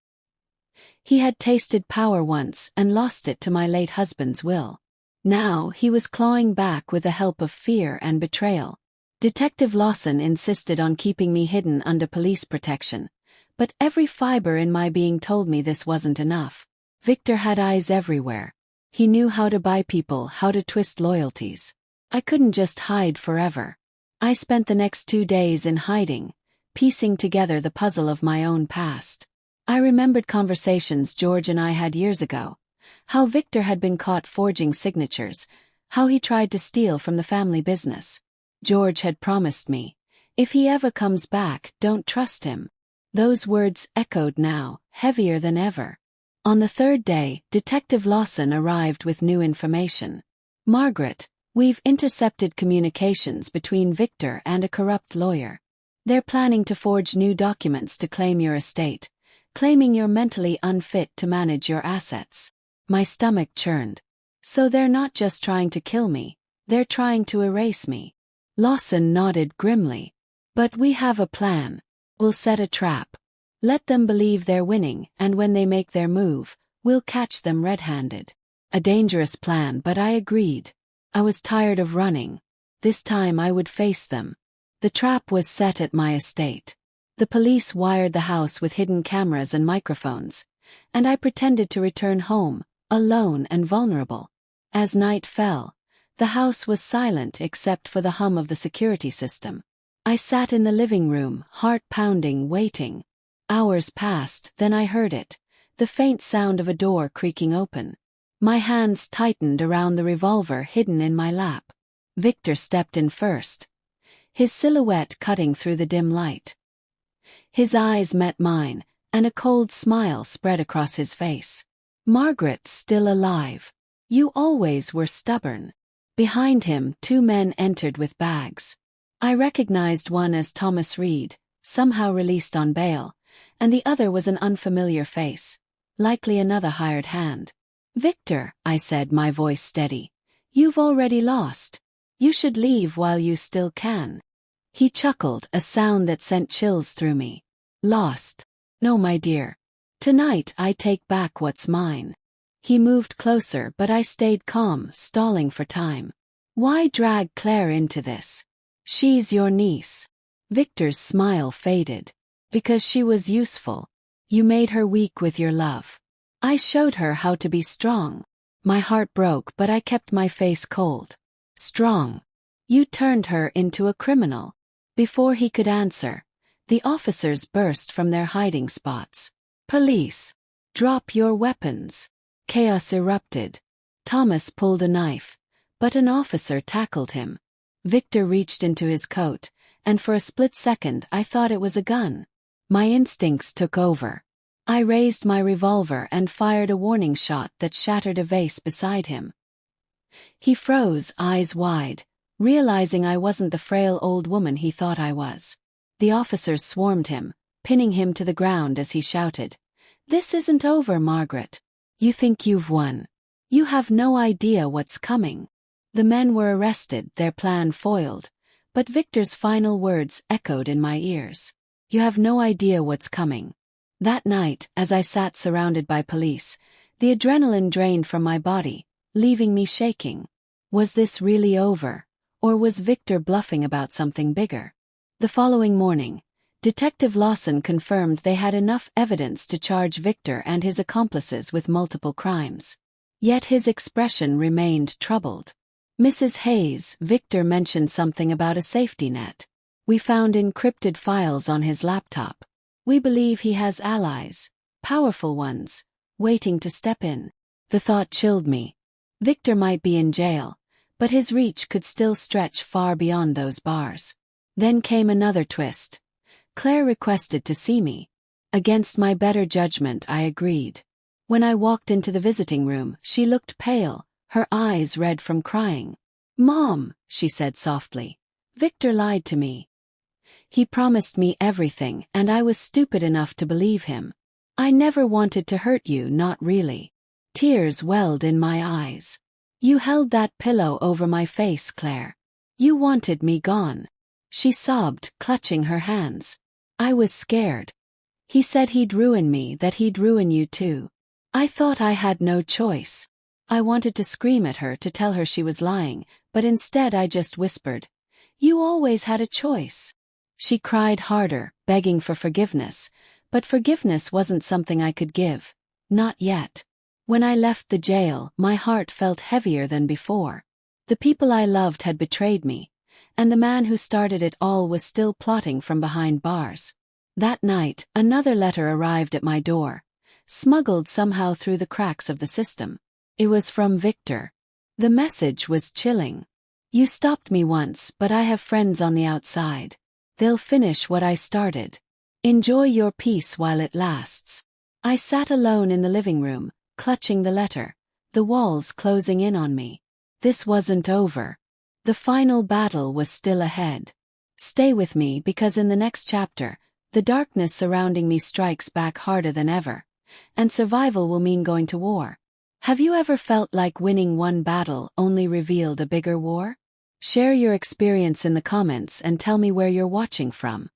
He had tasted power once and lost it to my late husband's will. Now he was clawing back with the help of fear and betrayal. Detective Lawson insisted on keeping me hidden under police protection, but every fiber in my being told me this wasn't enough. Victor had eyes everywhere. He knew how to buy people, how to twist loyalties. I couldn't just hide forever. I spent the next 2 days in hiding, piecing together the puzzle of my own past. I remembered conversations George and I had years ago, how Victor had been caught forging signatures, how he tried to steal from the family business. George had promised me, "If he ever comes back, don't trust him." Those words echoed now, heavier than ever. On the 3rd day, Detective Lawson arrived with new information. "Margaret, we've intercepted communications between Victor and a corrupt lawyer. They're planning to forge new documents to claim your estate, claiming you're mentally unfit to manage your assets." My stomach churned. So they're not just trying to kill me, they're trying to erase me. Lawson nodded grimly. "But we have a plan. We'll set a trap. Let them believe they're winning, and when they make their move, we'll catch them red-handed." A dangerous plan, but I agreed. I was tired of running. This time I would face them. The trap was set at my estate. The police wired the house with hidden cameras and microphones, and I pretended to return home, alone and vulnerable. As night fell, the house was silent except for the hum of the security system. I sat in the living room, heart pounding, waiting. Hours passed, then I heard it, the faint sound of a door creaking open. My hands tightened around the revolver hidden in my lap. Victor stepped in first, his silhouette cutting through the dim light. His eyes met mine, and a cold smile spread across his face. "Margaret, still alive. You always were stubborn." Behind him, two men entered with bags. I recognized one as Thomas Reed, somehow released on bail, and the other was an unfamiliar face, likely another hired hand. "Victor," I said, my voice steady, "you've already lost. You should leave while you still can." He chuckled, a sound that sent chills through me. "Lost? No, my dear. Tonight I take back what's mine." He moved closer, but I stayed calm, stalling for time. "Why drag Claire into this? She's your niece." Victor's smile faded. "Because she was useful. You made her weak with your love. I showed her how to be strong." My heart broke, but I kept my face cold. "Strong? You turned her into a criminal." Before he could answer, the officers burst from their hiding spots. "Police! Drop your weapons!" Chaos erupted. Thomas pulled a knife, but an officer tackled him. Victor reached into his coat, and for a split second I thought it was a gun. My instincts took over. I raised my revolver and fired a warning shot that shattered a vase beside him. He froze, eyes wide, realizing I wasn't the frail old woman he thought I was. The officers swarmed him, pinning him to the ground as he shouted, "This isn't over, Margaret. You think you've won. You have no idea what's coming." The men were arrested, their plan foiled, but Victor's final words echoed in my ears. "You have no idea what's coming." That night, as I sat surrounded by police, the adrenaline drained from my body, leaving me shaking. Was this really over, or was Victor bluffing about something bigger? The following morning, Detective Lawson confirmed they had enough evidence to charge Victor and his accomplices with multiple crimes. Yet his expression remained troubled. "Mrs. Hayes," Victor mentioned something about a safety net. "We found encrypted files on his laptop. We believe he has allies, powerful ones, waiting to step in." The thought chilled me. Victor might be in jail, but his reach could still stretch far beyond those bars. Then came another twist. Claire requested to see me. Against my better judgment, I agreed. When I walked into the visiting room, she looked pale, her eyes red from crying. "Mom," she said softly, "Victor lied to me. He promised me everything, and I was stupid enough to believe him. I never wanted to hurt you, not really." Tears welled in my eyes. "You held that pillow over my face, Claire. You wanted me gone." She sobbed, clutching her hands. "I was scared. He said he'd ruin me, that he'd ruin you too. I thought I had no choice." I wanted to scream at her to tell her she was lying, but instead I just whispered, "You always had a choice." She cried harder, begging for forgiveness, but forgiveness wasn't something I could give. Not yet. When I left the jail, my heart felt heavier than before. The people I loved had betrayed me, and the man who started it all was still plotting from behind bars. That night, another letter arrived at my door, smuggled somehow through the cracks of the system. It was from Victor. The message was chilling. "You stopped me once, but I have friends on the outside. They'll finish what I started. Enjoy your peace while it lasts." I sat alone in the living room, clutching the letter, the walls closing in on me. This wasn't over. The final battle was still ahead. Stay with me, because in the next chapter, the darkness surrounding me strikes back harder than ever, and survival will mean going to war. Have you ever felt like winning one battle only revealed a bigger war? Share your experience in the comments and tell me where you're watching from.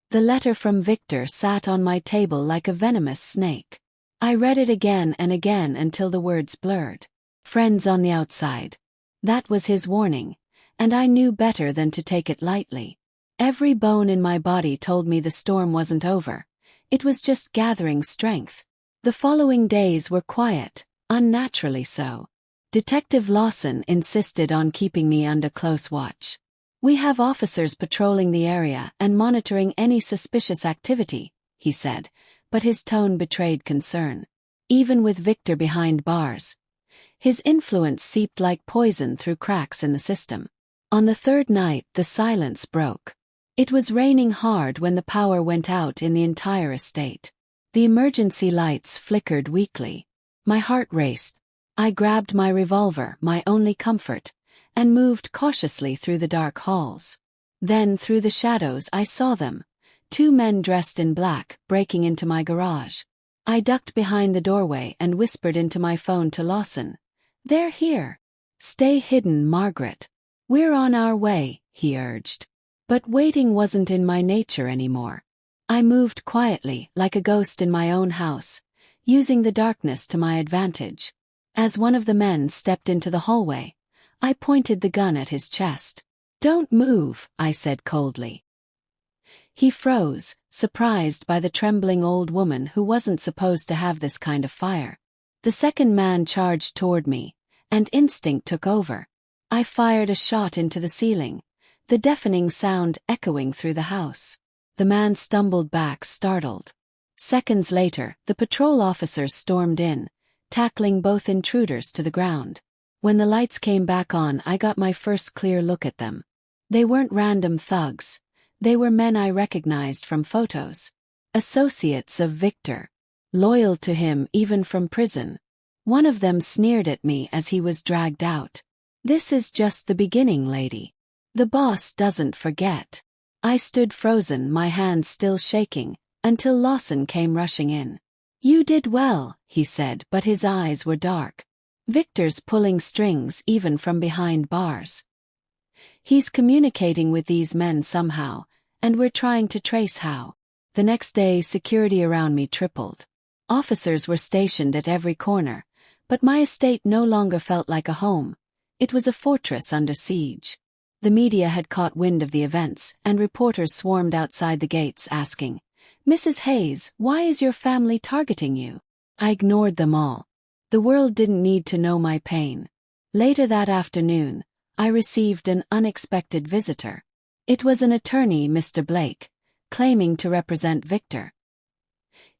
The letter from Victor sat on my table like a venomous snake. I read it again and again until the words blurred. "Friends on the outside." That was his warning, and I knew better than to take it lightly. Every bone in my body told me the storm wasn't over. It was just gathering strength. The following days were quiet, unnaturally so. Detective Lawson insisted on keeping me under close watch. "We have officers patrolling the area and monitoring any suspicious activity," he said, but his tone betrayed concern. Even with Victor behind bars, his influence seeped like poison through cracks in the system. On the third night, the silence broke. It was raining hard when the power went out in the entire estate. The emergency lights flickered weakly. My heart raced. I grabbed my revolver, my only comfort, and moved cautiously through the dark halls. Then, through the shadows, I saw them. 2 men dressed in black, breaking into my garage. I ducked behind the doorway and whispered into my phone to Lawson. "They're here. Stay hidden, Margaret. We're on our way," he urged. But waiting wasn't in my nature anymore. I moved quietly, like a ghost in my own house, using the darkness to my advantage. As one of the men stepped into the hallway, I pointed the gun at his chest. "Don't move," I said coldly. He froze, surprised by the trembling old woman who wasn't supposed to have this kind of fire. The second man charged toward me, and instinct took over. I fired a shot into the ceiling, the deafening sound echoing through the house. The man stumbled back, startled. Seconds later, the patrol officers stormed in, tackling both intruders to the ground. When the lights came back on, I got my first clear look at them. They weren't random thugs. They were men I recognized from photos. Associates of Victor. Loyal to him even from prison. One of them sneered at me as he was dragged out. "This is just the beginning, lady. The boss doesn't forget." I stood frozen, my hands still shaking, until Lawson came rushing in. "You did well," he said, but his eyes were dark. "Victor's pulling strings even from behind bars. He's communicating with these men somehow, and we're trying to trace how." The next day, security around me tripled. Officers were stationed at every corner, but my estate no longer felt like a home. It was a fortress under siege. The media had caught wind of the events, and reporters swarmed outside the gates asking, "Mrs. Hayes, why is your family targeting you?" I ignored them all. The world didn't need to know my pain. Later that afternoon, I received an unexpected visitor. It was an attorney, Mr. Blake, claiming to represent Victor.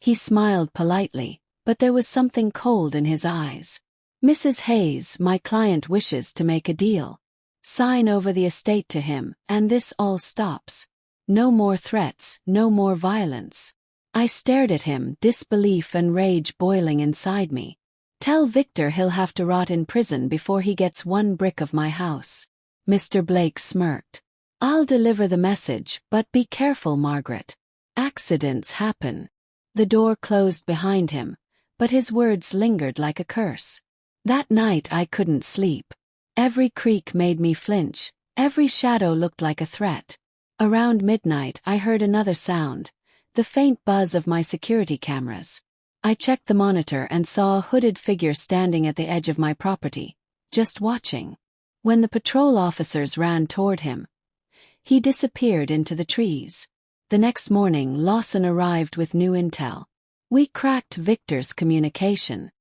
He smiled politely, but there was something cold in his eyes. "Mrs. Hayes, my client wishes to make a deal. Sign over the estate to him, and this all stops. No more threats, no more violence." I stared at him, disbelief and rage boiling inside me. "Tell Victor he'll have to rot in prison before he gets 1 brick of my house." Mr. Blake smirked. "I'll deliver the message, but be careful, Margaret. Accidents happen." The door closed behind him, but his words lingered like a curse. That night I couldn't sleep. Every creak made me flinch, every shadow looked like a threat. Around midnight I heard another sound, the faint buzz of my security cameras. I checked the monitor and saw a hooded figure standing at the edge of my property, just watching. When the patrol officers ran toward him, he disappeared into the trees. The next morning Lawson arrived with new intel. We cracked Victor's communication.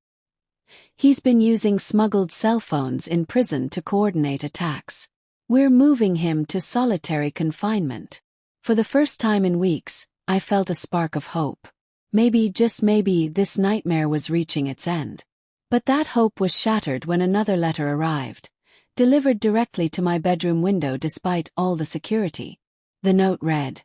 He's been using smuggled cell phones in prison to coordinate attacks. We're moving him to solitary confinement. For the first time in weeks, I felt a spark of hope. Maybe, just maybe, this nightmare was reaching its end. But that hope was shattered when another letter arrived, delivered directly to my bedroom window despite all the security. The note read,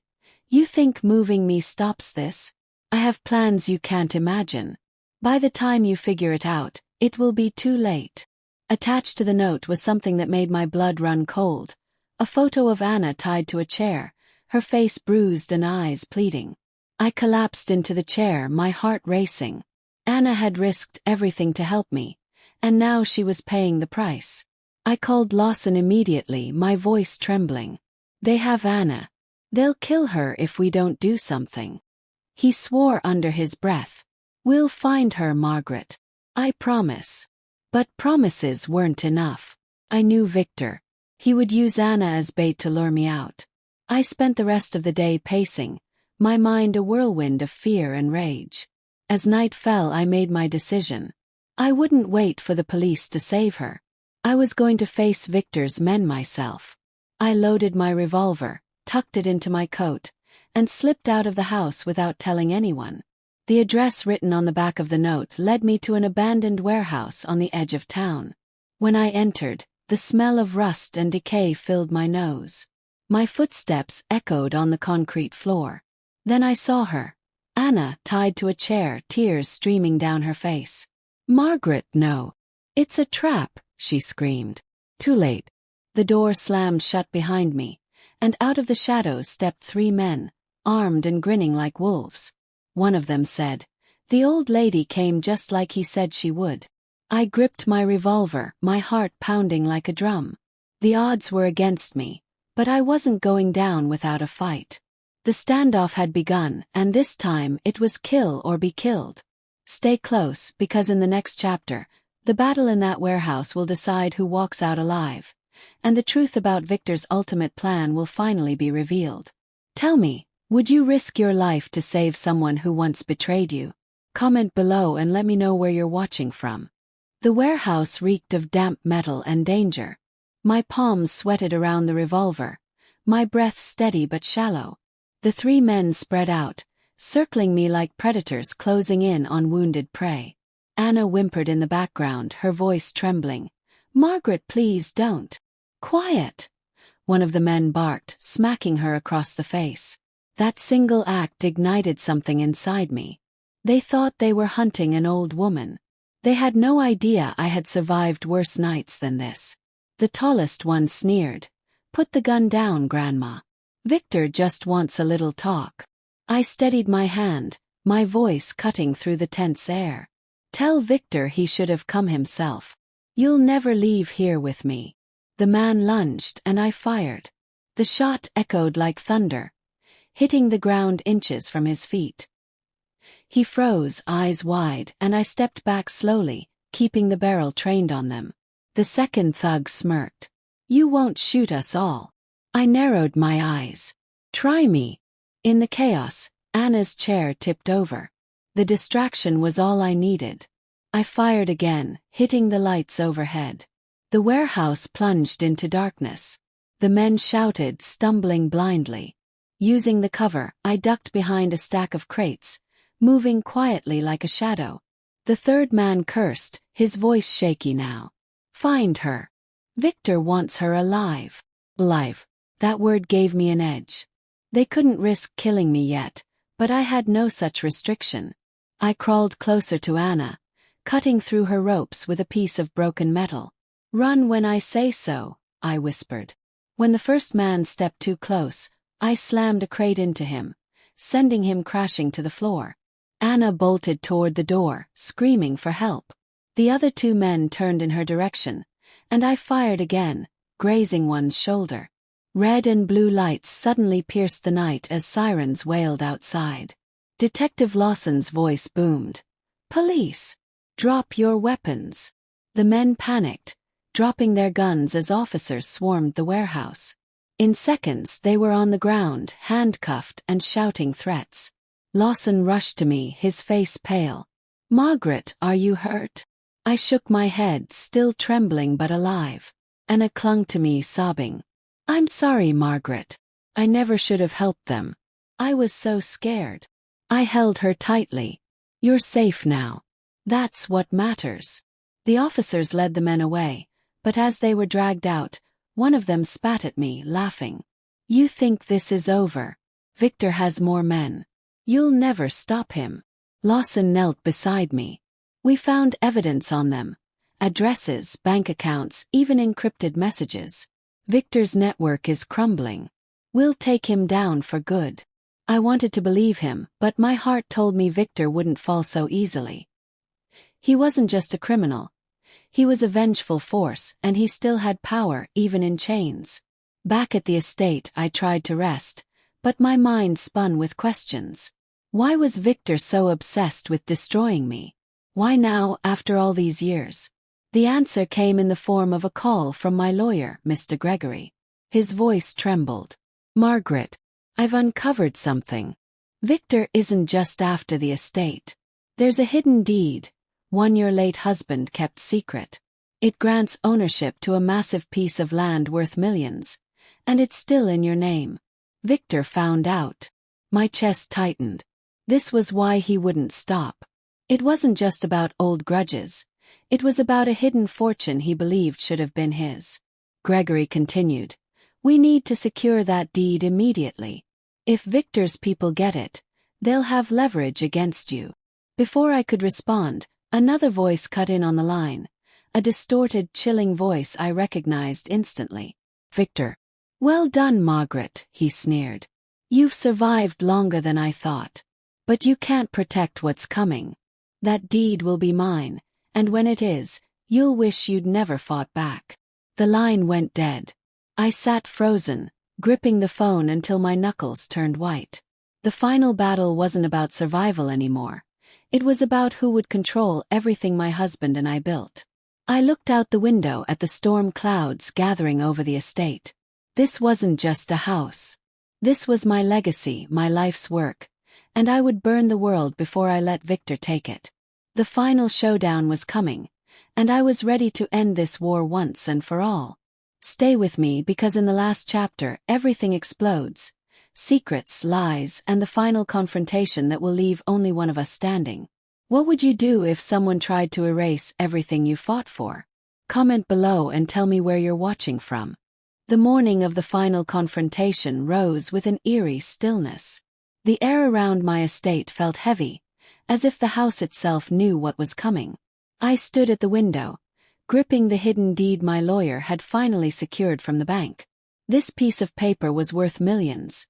"You think moving me stops this? I have plans you can't imagine. By the time you figure it out, it will be too late." Attached to the note was something that made my blood run cold. A photo of Anna tied to a chair, her face bruised and eyes pleading. I collapsed into the chair, my heart racing. Anna had risked everything to help me, and now she was paying the price. I called Lawson immediately, my voice trembling. "They have Anna. They'll kill her if we don't do something." He swore under his breath. "We'll find her, Margaret. I promise." But promises weren't enough. I knew Victor. He would use Anna as bait to lure me out. I spent the rest of the day pacing, my mind a whirlwind of fear and rage. As night fell, I made my decision. I wouldn't wait for the police to save her. I was going to face Victor's men myself. I loaded my revolver, tucked it into my coat, and slipped out of the house without telling anyone. The address written on the back of the note led me to an abandoned warehouse on the edge of town. When I entered, The smell of rust and decay filled my nose. My footsteps echoed on the concrete floor. Then I saw her. Anna, tied to a chair, tears streaming down her face. "Margaret, no. It's a trap," she screamed. Too late. The door slammed shut behind me, and out of the shadows stepped 3 men, armed and grinning like wolves. One of them said, "The old lady came just like he said she would." I gripped my revolver, my heart pounding like a drum. The odds were against me, but I wasn't going down without a fight. The standoff had begun, and this time it was kill or be killed. Stay close, because in the next chapter, the battle in that warehouse will decide who walks out alive, and the truth about Victor's ultimate plan will finally be revealed. Tell me, would you risk your life to save someone who once betrayed you? Comment below and let me know where you're watching from. The warehouse reeked of damp metal and danger. My palms sweated around the revolver, my breath steady but shallow. The 3 men spread out, circling me like predators closing in on wounded prey. Anna whimpered in the background, her voice trembling. "Margaret, please don't." "Quiet!" one of the men barked, smacking her across the face. That single act ignited something inside me. They thought they were hunting an old woman. They had no idea I had survived worse nights than this. The tallest one sneered. "Put the gun down, Grandma. Victor just wants a little talk." I steadied my hand, my voice cutting through the tense air. "Tell Victor he should have come himself. You'll never leave here with me." The man lunged and I fired. The shot echoed like thunder, hitting the ground inches from his feet. He froze, eyes wide, and I stepped back slowly, keeping the barrel trained on them. The second thug smirked. "You won't shoot us all." I narrowed my eyes. "Try me." In the chaos, Anna's chair tipped over. The distraction was all I needed. I fired again, hitting the lights overhead. The warehouse plunged into darkness. The men shouted, stumbling blindly. Using the cover, I ducked behind a stack of crates, moving quietly like a shadow. The third man cursed, his voice shaky now. "Find her. Victor wants her alive." Alive. That word gave me an edge. They couldn't risk killing me yet, but I had no such restriction. I crawled closer to Anna, cutting through her ropes with a piece of broken metal. "Run when I say so," I whispered. When the first man stepped too close, I slammed a crate into him, sending him crashing to the floor. Anna bolted toward the door, screaming for help. The other 2 men turned in her direction, and I fired again, grazing one's shoulder. Red and blue lights suddenly pierced the night as sirens wailed outside. Detective Lawson's voice boomed. "Police! Drop your weapons!" The men panicked, dropping their guns as officers swarmed the warehouse. In seconds they were on the ground, handcuffed and shouting threats. Lawson rushed to me, his face pale. "Margaret, are you hurt?" I shook my head, still trembling but alive. Anna clung to me, sobbing. "I'm sorry, Margaret. I never should have helped them. I was so scared." I held her tightly. "You're safe now. That's what matters." The officers led the men away, but as they were dragged out, one of them spat at me, laughing. "You think this is over? Victor has more men. You'll never stop him." Lawson knelt beside me. "We found evidence on them. Addresses, bank accounts, even encrypted messages. Victor's network is crumbling. We'll take him down for good." I wanted to believe him, but my heart told me Victor wouldn't fall so easily. He wasn't just a criminal. He was a vengeful force, and he still had power, even in chains. Back at the estate, I tried to rest, but my mind spun with questions. Why was Victor so obsessed with destroying me? Why now, after all these years? The answer came in the form of a call from my lawyer, Mr. Gregory. His voice trembled. "Margaret, I've uncovered something. Victor isn't just after the estate. There's a hidden deed, one your late husband kept secret. It grants ownership to a massive piece of land worth millions, and it's still in your name. Victor found out." My chest tightened. This was why he wouldn't stop. It wasn't just about old grudges. It was about a hidden fortune he believed should have been his. Gregory continued, "We need to secure that deed immediately. If Victor's people get it, they'll have leverage against you." Before I could respond, another voice cut in on the line, a distorted, chilling voice I recognized instantly. "Victor." "Well done, Margaret," he sneered. "You've survived longer than I thought. But you can't protect what's coming. That deed will be mine, and when it is, you'll wish you'd never fought back." The line went dead. I sat frozen, gripping the phone until my knuckles turned white. The final battle wasn't about survival anymore. It was about who would control everything my husband and I built. I looked out the window at the storm clouds gathering over the estate. This wasn't just a house. This was my legacy, my life's work, and I would burn the world before I let Victor take it. The final showdown was coming, and I was ready to end this war once and for all. Stay with me, because in the last chapter everything explodes. Secrets, lies, and the final confrontation that will leave only one of us standing. What would you do if someone tried to erase everything you fought for? Comment below and tell me where you're watching from. The morning of the final confrontation rose with an eerie stillness. The air around my estate felt heavy, as if the house itself knew what was coming. I stood at the window, gripping the hidden deed my lawyer had finally secured from the bank. This piece of paper was worth millions,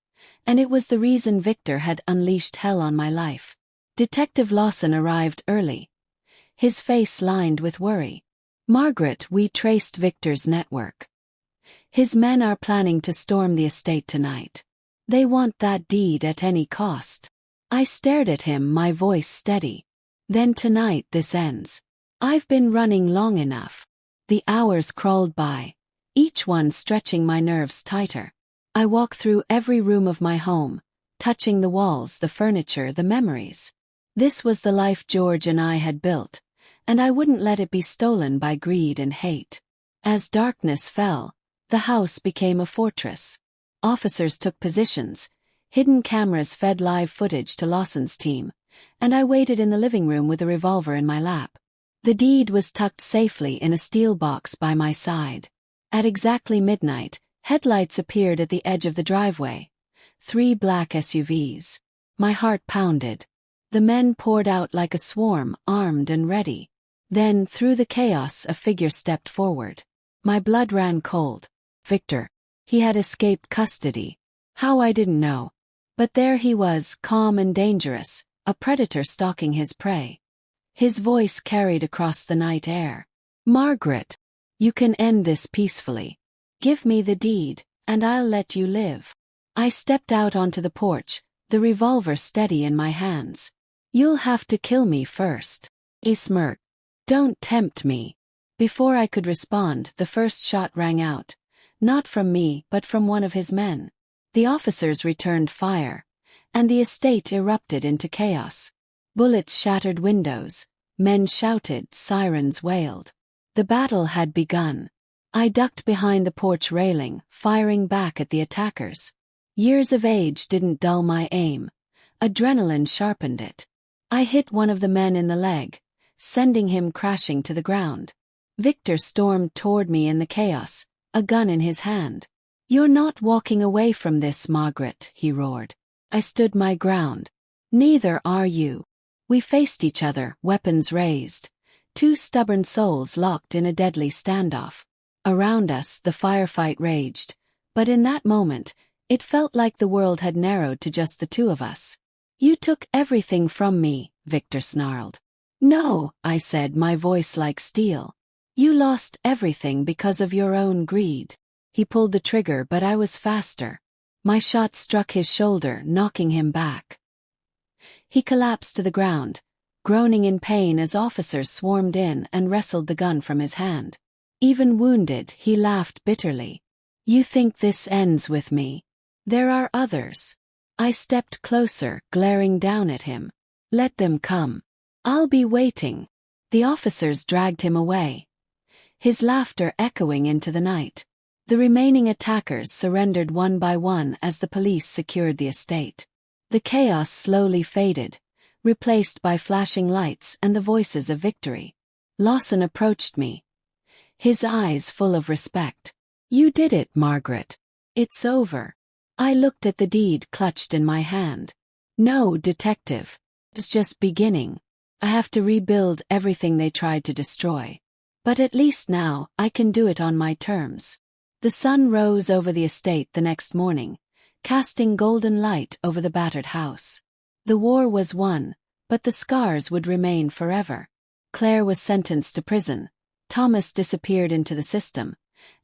and it was the reason Victor had unleashed hell on my life. Detective Lawson arrived early, his face lined with worry. "Margaret, we traced Victor's network. His men are planning to storm the estate tonight. They want that deed at any cost." I stared at him, my voice steady. "Then tonight this ends. I've been running long enough." The hours crawled by, each one stretching my nerves tighter. I walked through every room of my home, touching the walls, the furniture, the memories. This was the life George and I had built, and I wouldn't let it be stolen by greed and hate. As darkness fell, the house became a fortress. Officers took positions, hidden cameras fed live footage to Lawson's team, and I waited in the living room with a revolver in my lap. The deed was tucked safely in a steel box by my side. At exactly midnight, headlights appeared at the edge of the driveway. 3 black SUVs. My heart pounded. The men poured out like a swarm, armed and ready. Then, through the chaos, a figure stepped forward. My blood ran cold. Victor. He had escaped custody. How, I didn't know. But there he was, calm and dangerous, a predator stalking his prey. His voice carried across the night air. "Margaret, you can end this peacefully. Give me the deed, and I'll let you live." I stepped out onto the porch, the revolver steady in my hands. "You'll have to kill me first." He smirked. "Don't tempt me." Before I could respond, the first shot rang out, not from me but from one of his men. The officers returned fire, and the estate erupted into chaos. Bullets shattered windows, men shouted, sirens wailed. The battle had begun. I ducked behind the porch railing, firing back at the attackers. Years of age didn't dull my aim. Adrenaline sharpened it. I hit one of the men in the leg, sending him crashing to the ground. Victor stormed toward me in the chaos, a gun in his hand. "You're not walking away from this, Margaret," he roared. I stood my ground. "Neither are you." We faced each other, weapons raised. 2 stubborn souls locked in a deadly standoff. Around us, the firefight raged, but in that moment, it felt like the world had narrowed to just the 2 of us. "You took everything from me," Victor snarled. "No," I said, my voice like steel. "You lost everything because of your own greed." He pulled the trigger, but I was faster. My shot struck his shoulder, knocking him back. He collapsed to the ground, groaning in pain as officers swarmed in and wrestled the gun from his hand. Even wounded, he laughed bitterly. "You think this ends with me? There are others." I stepped closer, glaring down at him. "Let them come. I'll be waiting." The officers dragged him away, his laughter echoing into the night. The remaining attackers surrendered one by one as the police secured the estate. The chaos slowly faded, replaced by flashing lights and the voices of victory. Lawson approached me, his eyes full of respect. "You did it, Margaret. It's over." I looked at the deed clutched in my hand. "No, detective. It's just beginning. I have to rebuild everything they tried to destroy. But at least now, I can do it on my terms." The sun rose over the estate the next morning, casting golden light over the battered house. The war was won, but the scars would remain forever. Claire was sentenced to prison, Thomas disappeared into the system,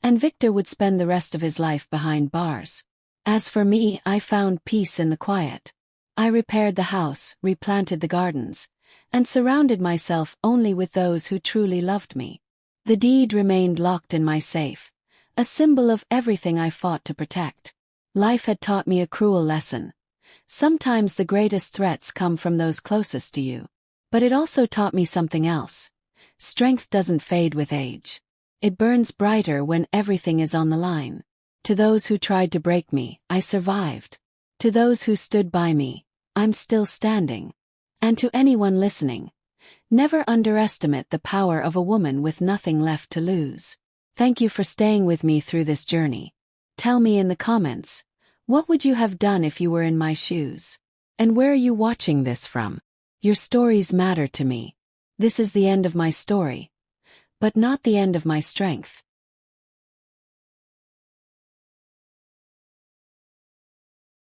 and Victor would spend the rest of his life behind bars. As for me, I found peace in the quiet. I repaired the house, replanted the gardens, and surrounded myself only with those who truly loved me. The deed remained locked in my safe, a symbol of everything I fought to protect. Life had taught me a cruel lesson. Sometimes the greatest threats come from those closest to you. But it also taught me something else. Strength doesn't fade with age. It burns brighter when everything is on the line. To those who tried to break me, I survived. To those who stood by me, I'm still standing. And to anyone listening, never underestimate the power of a woman with nothing left to lose. Thank you for staying with me through this journey. Tell me in the comments, what would you have done if you were in my shoes? And where are you watching this from? Your stories matter to me. This is the end of my story, but not the end of my strength.